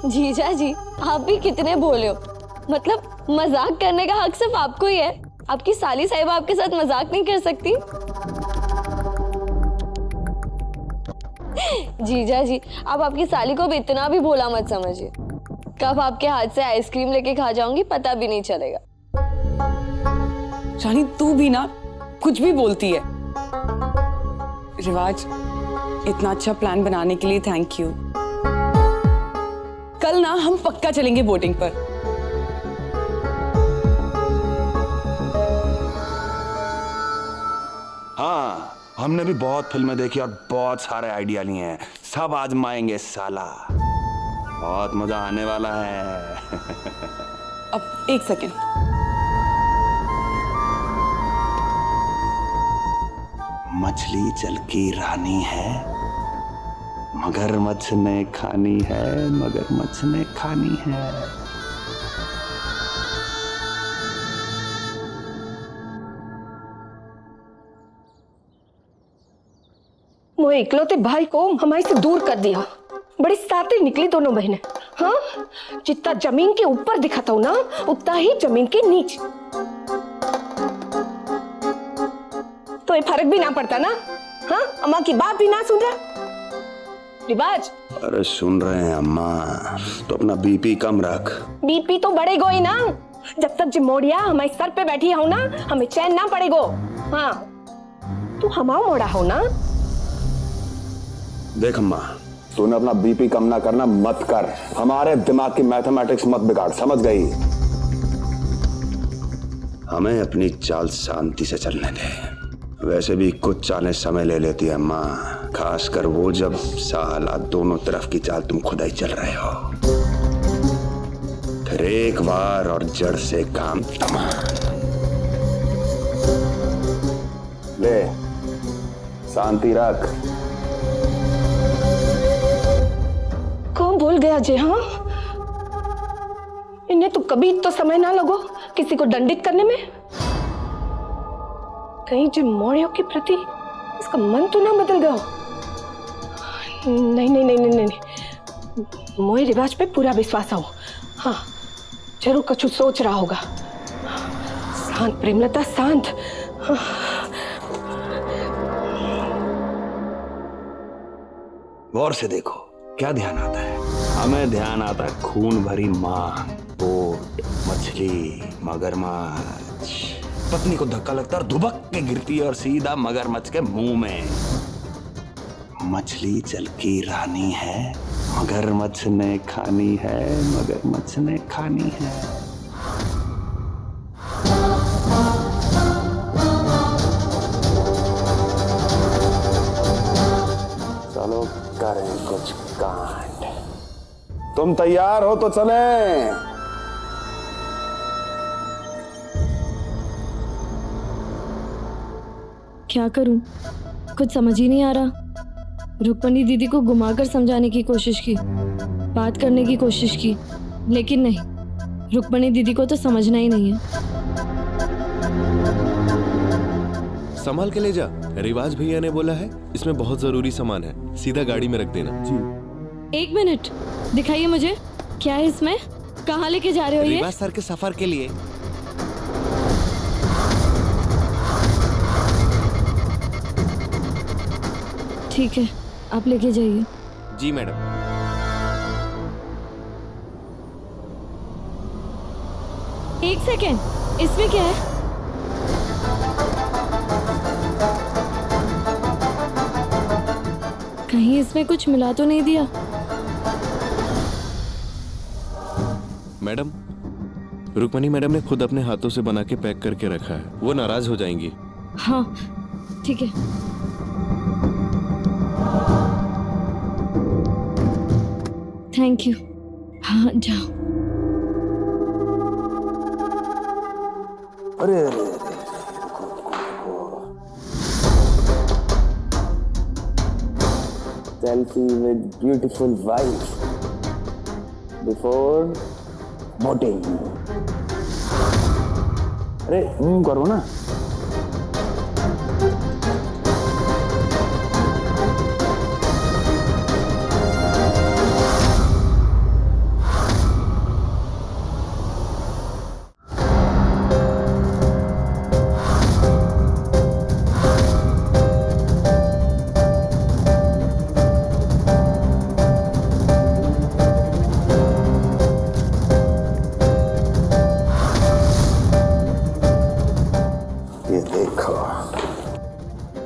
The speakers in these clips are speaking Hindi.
जीजा जी, आप भी कितने भोले हो। मतलब मजाक करने का हक सिर्फ आपको ही है। आपकी साली साहिबा आपके साथ मजाक नहीं कर सकती। जीजा जी, आप आपकी साली को भी इतना भी भोला मत समझिए। कब आपके हाथ से आइसक्रीम लेके खा जाऊंगी पता भी नहीं चलेगा। रानी तू भी ना कुछ भी बोलती है। रिवाज, इतना अच्छा प्लान बनाने के लिए थैंक यू। कल ना हम पक्का चलेंगे बोटिंग पर। हाँ, हमने भी बहुत फिल्में देखी और बहुत सारे आइडिया लिए हैं। सब आजमाएंगे साला। बहुत मजा आने वाला है। अब एक सेकेंड। मछली जल की रानी है, मगरमच्छ ने खानी है, मगरमच्छ ने खानी है। मोए इकलौते भाई को हमारे से दूर कर दिया। बड़ी साथी निकली दोनों बहनें। हाँ, जितना जमीन के ऊपर दिखाता हूँ ना, उतना ही जमीन के नीचे। तो ये फर्क भी ना पड़ता ना। हाँ, अम्मा की बात भी ना सुन रहा। रिवाज, अरे सुन रहे हैं अम्मा, तो अपना बीपी कम रख। बीपी तो बढ़ेगा ही ना। जब तक जिमोड़िया हमारे सर पे बैठी हो ना, हमें चैन ना पड़ेगो। हाँ, तू हमारा मोड़ा हो ना। देख अम्मा, तूने अपना बीपी कम ना करना मत कर। हमारे दिमाग की मैथमेटिक्स मत बिगाड़, समझ गई? हमें अपनी चाल शांति से चलने दे। वैसे भी कुछ चालें समय ले लेती है अम्मा, खासकर वो जब साला दोनों तरफ की चाल तुम खुद ही चल रहे हो। फिर एक बार और जड़ से काम तमाम। ले, शांति रख। कौन भूल गया जी? हाँ, इन्हें तो कभी तो समय ना लगो किसी को दंडित करने में। कहीं जिमोड़ियों के प्रति इसका मन तो ना बदल गया। नहीं नहीं नहीं नहीं नहीं, मोए रिवाज पे पूरा विश्वास हो। हाँ, जरूर कुछ सोच रहा होगा। शांत प्रेमलता, शांत। हाँ। गौर से देखो, क्या ध्यान आता है? हमें ध्यान आता है खून भरी मां, बोट, मछली, मगरमच्छ। पत्नी को धक्का लगता है और धुबक के गिरती है और सीधा मगरमच्छ के मुंह में। मछली जल की रानी है, मगरमच्छ ने खानी है, मगरमच्छ ने खानी है। चलो करें कुछ कांड। तुम तैयार हो तो चलें। क्या करूं? कुछ समझ ही नहीं आ रहा। रुक्मणी दीदी को घुमाकर समझाने की कोशिश की, बात करने की कोशिश की, लेकिन नहीं, रुक्मणी दीदी को तो समझना ही नहीं है। संभाल के ले जा। रिवाज भैया ने बोला है इसमें बहुत जरूरी सामान है, सीधा गाड़ी में रख देना। जी। एक मिनट, दिखाइए मुझे, क्या है इसमें? कहाँ लेके जा रहे हो ये? रिवाज सर के सफर के लिए। ठीक है, आप लेके जाइए। जी मैडम। एक सेकेंड, इसमें क्या है? कहीं इसमें कुछ मिला तो नहीं दिया? मैडम, रुक्मणी मैडम ने खुद अपने हाथों से बना के पैक करके रखा है, वो नाराज हो जाएंगी। हाँ ठीक है। Thank you. हाँ जाओ। अरे अरे अरे, selfie with beautiful wife before boating. अरे करो ना।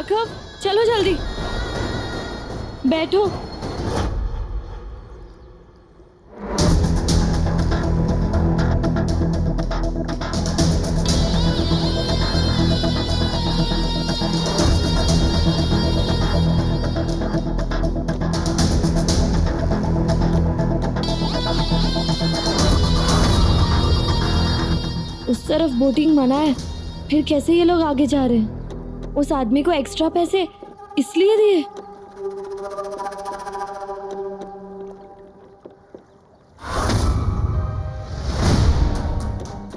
राघव चलो जल्दी बैठो। उस तरफ बोटिंग मना है, फिर कैसे ये लोग आगे जा रहे हैं? उस आदमी को एक्स्ट्रा पैसे इसलिए दिए?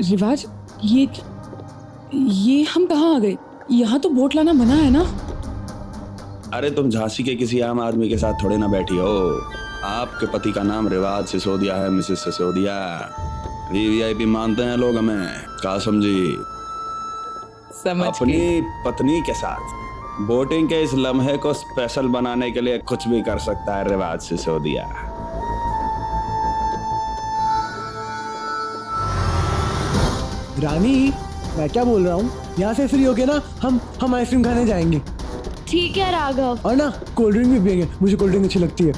रिवाज, ये हम कहाँ आ गए? यहाँ तो बोट लाना मना है ना? अरे तुम झांसी के किसी आम आदमी के साथ थोड़े ना बैठी हो। आपके पति का नाम रिवाज सिसोदिया है, मिसेस सिसोदिया। वीवीआईपी मानते हैं लोग हमें, क्या समझी? समझ अपनी पत्नी के साथ बोटिंग के इस लम्हे को स्पेशल बनाने के लिए कुछ भी कर सकता है रिवाज सिसोदिया। रानी, मैं क्या बोल रहा हूँ, यहाँ से फ्री होके ना हम आइसक्रीम खाने जाएंगे ठीक है राघव, और ना कोल्ड ड्रिंक भी पियेंगे। मुझे कोल्ड ड्रिंक अच्छी लगती है।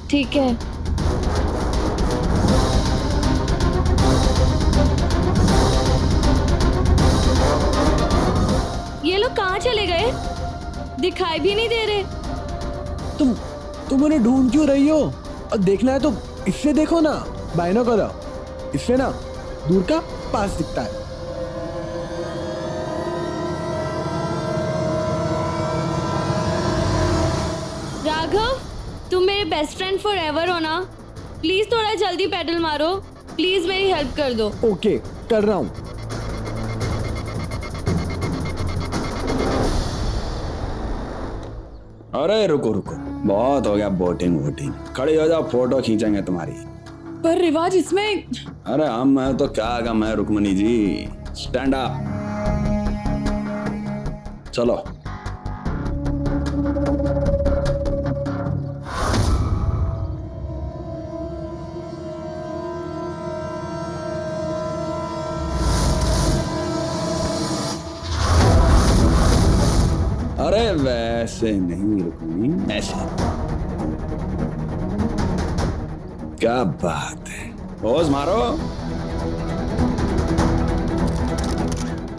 ठीक है। ये लोग कहाँ चले गए? दिखाई भी नहीं दे रहे। तुम उन्हें ढूंढ क्यों रही हो? और देखना है तो इससे देखो ना, बाइनोकुलर। इससे ना दूर का पास दिखता है। राघव, तुम मेरे बेस्ट फ्रेंड फॉर एवर हो ना? प्लीज थोड़ा जल्दी पेडल मारो, प्लीज मेरी हेल्प कर दो। ओके, कर रहा हूँ। अरे रुको रुको, बहुत हो गया बोटिंग वोटिंग। खड़ी हो जाओ, फोटो खींचेंगे तुम्हारी। पर रिवाज इसमें। अरे हम है तो क्या गम है रुक्मणी जी। स्टैंड अप, चलो। अरे वैसे नहीं रुक्मणी, ऐसे। क्या बात है, पोज मारो।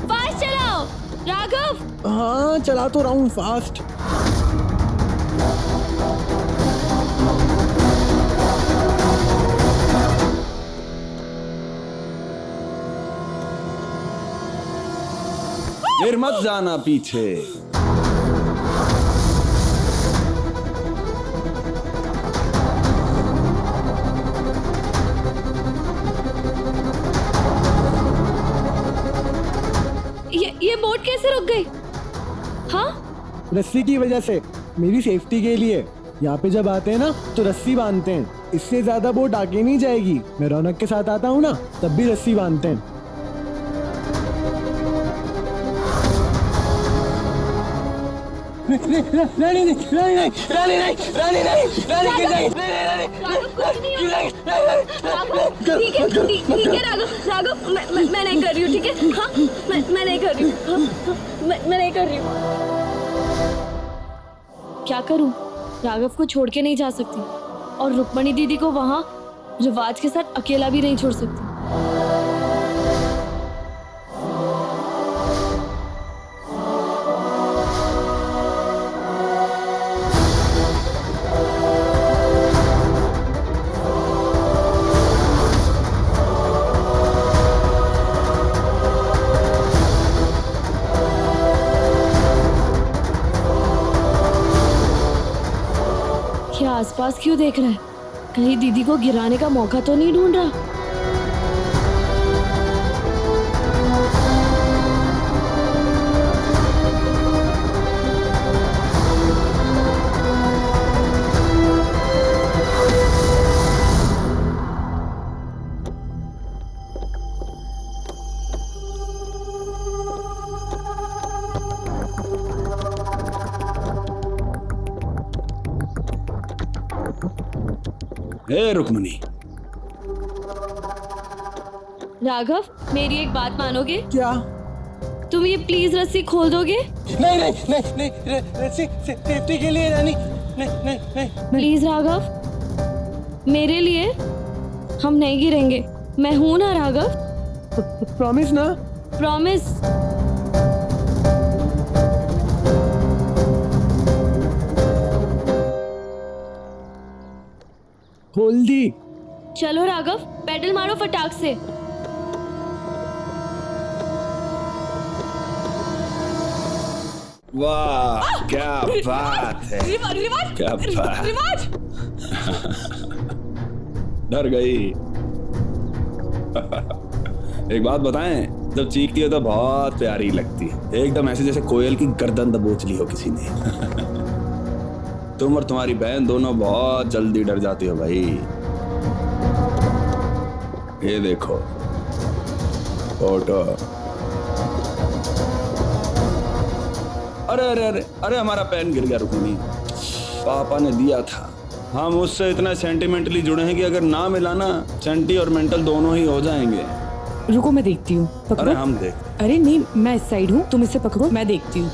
फास्ट चलाओ राघव। हाँ, चला तो रहा हूँ फास्ट। फिर मत जाना पीछे। ये बोट कैसे रुक गई? हाँ, रस्सी की वजह से, मेरी सेफ्टी के लिए। यहाँ पे जब आते हैं ना तो रस्सी बांधते हैं, इससे ज्यादा बोट आगे नहीं जाएगी। मैं रौनक के साथ आता हूँ ना, तब भी रस्सी बांधते हैं। रानी नहीं, रानी नहीं, रानी नहीं, रानी नहीं, रानी गिर जाएगी, ठीक है राघव, मैं नहीं कर रही हूँ, ठीक है? हाँ, मैं नहीं कर रही हूँ। हाँ, मैं नहीं कर रही हूँ। क्या करूँ? राघव को छोड़ के नहीं जा सकती, और रुक्मणी दीदी को वहाँ रिवाज के साथ अकेला भी नहीं छोड़ सकती। क्या आसपास क्यों देख रहा है? कहीं दीदी को गिराने का मौका तो नहीं ढूंढ रहा? हे रुक्मणी। राघव, मेरी एक बात मानोगे? क्या? तुम ये प्लीज रस्सी खोल दोगे? नहीं नहीं नहीं नहीं रस्सी सेफ्टी के लिए रानी, नहीं नहीं नहीं प्लीज राघव, मेरे लिए। हम नहीं गिरेंगे, मैं हूं ना राघव। प्रॉमिस ना? प्रॉमिस। खोल दी। चलो राघव, पेडल मारो फटाक से। वाह क्या बात है, रिवाज क्या बात। रिवाज डर गई। एक बात बताएं, जब चीखती हो तो बहुत प्यारी लगती है, एकदम ऐसे जैसे कोयल की गर्दन दबोच ली हो किसी ने। तुम और तुम्हारी बहन दोनों बहुत जल्दी डर जाती हो भाई। ये देखो फोटो। अरे अरे अरे अरे हमारा पेन गिर गया, रुकनी। पापा ने दिया था। हम उससे इतना सेंटिमेंटली जुड़े हैं कि अगर ना मिलाना, सेंटी और मेंटल दोनों ही हो जाएंगे। रुको मैं देखती हूँ। पकड़ो। अरे हम देख। अरे नहीं, मैं इस साइड हूँ, तुम इसे पकड़ो, मैं देखती हूँ।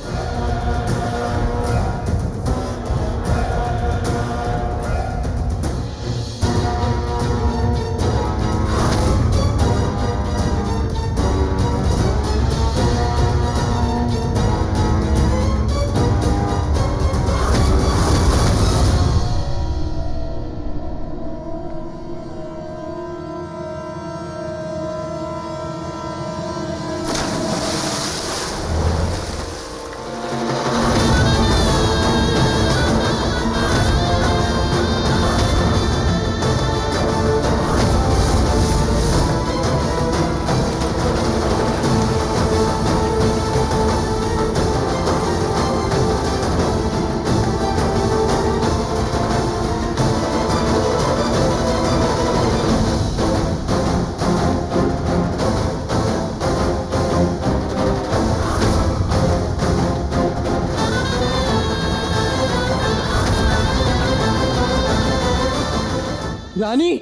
रानी,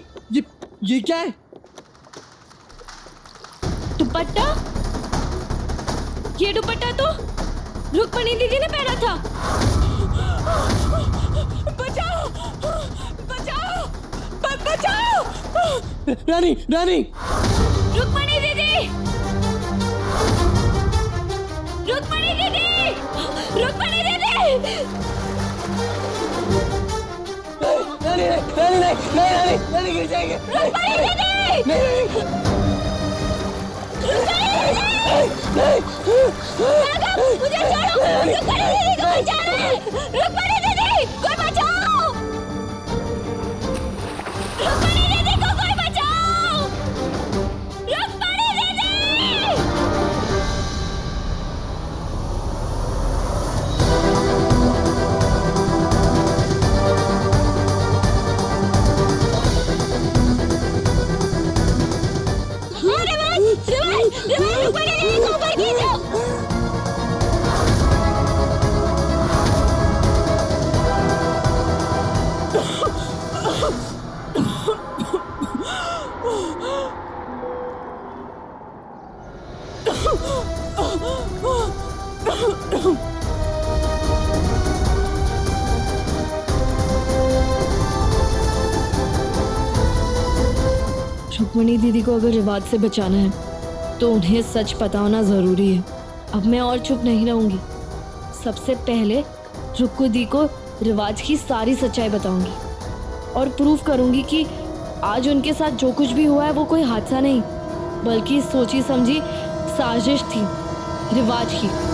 ये क्या है? दुपट्टा? ये दुपट्टा तो रुक्मणी दीदी ने पहना था। बचाओ बचाओ बचाओ। रानी रानी रुक्मणी दीदी, रुक्मणी दीदी, रुक्मणी दीदी। रानी रानी नहीं रानी गिर जाएंगे। रुक्मणी दीदी, मुझे छोड़ो, रुक्मणी दीदी को बचाना है। रुक्मणी दीदी, कोई बचाओ। रुक्मणी दीदी को कोई बचाओ। रुक्मणी दीदी। रुक्मणी दीदी को ऊपर खींचो। रुक्मणी दीदी को अगर रिवाज से बचाना है तो उन्हें सच पता होना जरूरी है। अब मैं और चुप नहीं रहूंगी। सबसे पहले रुक्कू दी को रिवाज की सारी सच्चाई बताऊंगी और प्रूफ करूंगी कि आज उनके साथ जो कुछ भी हुआ है वो कोई हादसा नहीं, बल्कि सोची समझी साजिश थी रिवाज की।